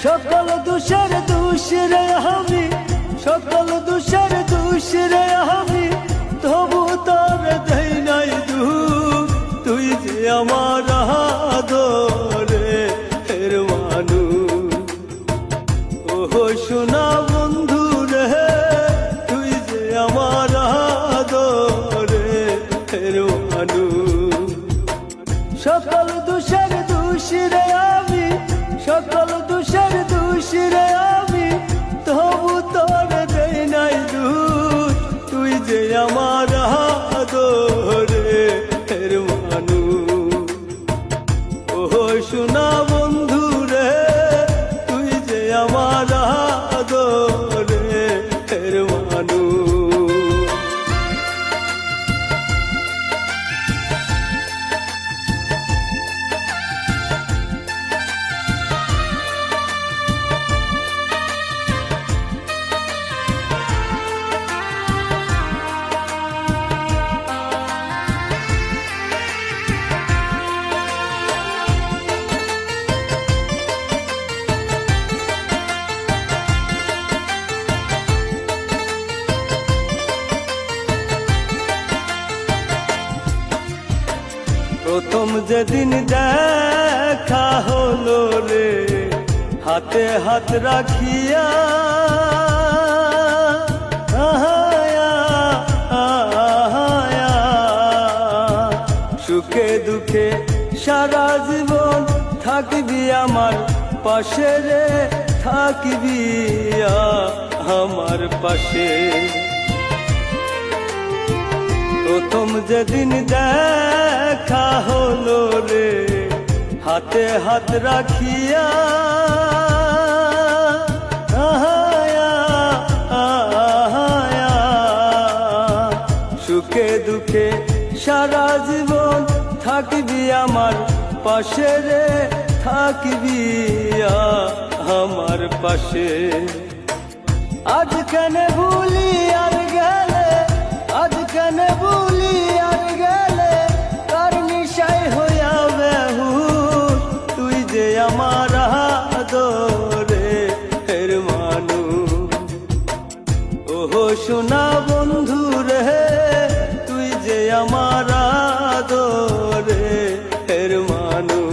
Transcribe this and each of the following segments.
সকল দোষের দোষ রে আমি, সকল দোষের দোষ রে আমি, তবু তোর দেই নাই দুঃখ। তুই যে আমার আদরের মানুষ, ও সোনা বন্ধু রে, তুই যে আমার আদরের মানুষ। সকল দোষের দোষ রে আমি, সকল দোষের দোষ রে আমি, তবু তোর দেই নাই দুঃখ। তুই যে আমার আদরের মানুষ, ও সোনা বন্ধু রে, তুই যে আমার আদরের মানুষ। প্রথম যেদিন দেখা হলো রে, হাতে হাত রাখিয়া, সুখে দুঃখে সারা জীবন থাকবি আমার পাশে রে, থাকবি আমার পাশে। প্রথম যেদিন দেখা হলো রে, হাতে হাত রাখিয়া, সুখে দুঃখে সারা জীবন থাকবি আমার পাশে রে, থাকবি আমার পাশে। আজ কেন ভুলি আর গেলে, আজ কেন ভুলি আর গেলে, কার নিশায় হইয়া বেহুশ। তুই যে আমার আদরের মানুষ, ও সোনা বন্ধু রে, তুই যে আমার আদরের মানুষ।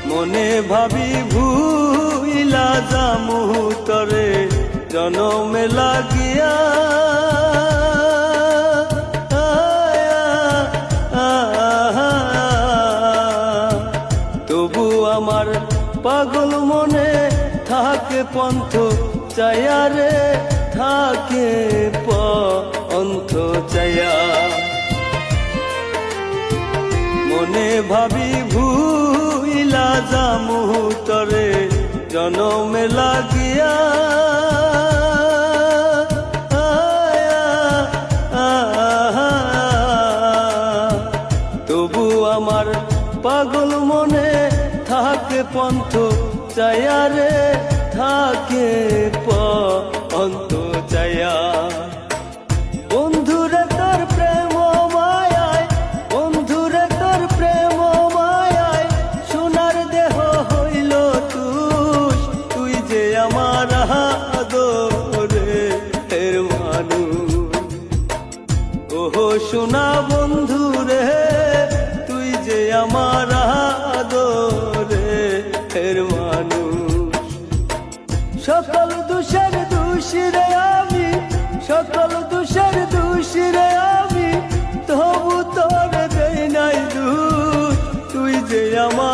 মনে ভাবি ভুইলা যামু তরে জনমে লাগিয়া, তবু আমার পাগল মনে থাকে পন্থ চায়া রে, থাকে পন্থ চায়া। মনে ভাবি ভুইলা যামু তরে জনমে লাগিয়া, তবু আমার পাগল মনে থাকে পন্থ চায়া রে, থাকে পন্থ চায়া। বন্ধুরে তোর প্রেম মায়ায়, বন্ধুরে তোর প্রেম মায়ায়, সোনার দেহ হইল তুষ। তুই যে আমার আদরের মানুষ, ও সোনা বন্ধু রে, তুই যে আমার আদরের মানুষ। সকল দোষের দোষ রে আমি, সকল দোষের দোষ রে আমি, তবু তোর দেই নাই দুঃখ। তুই যে আমার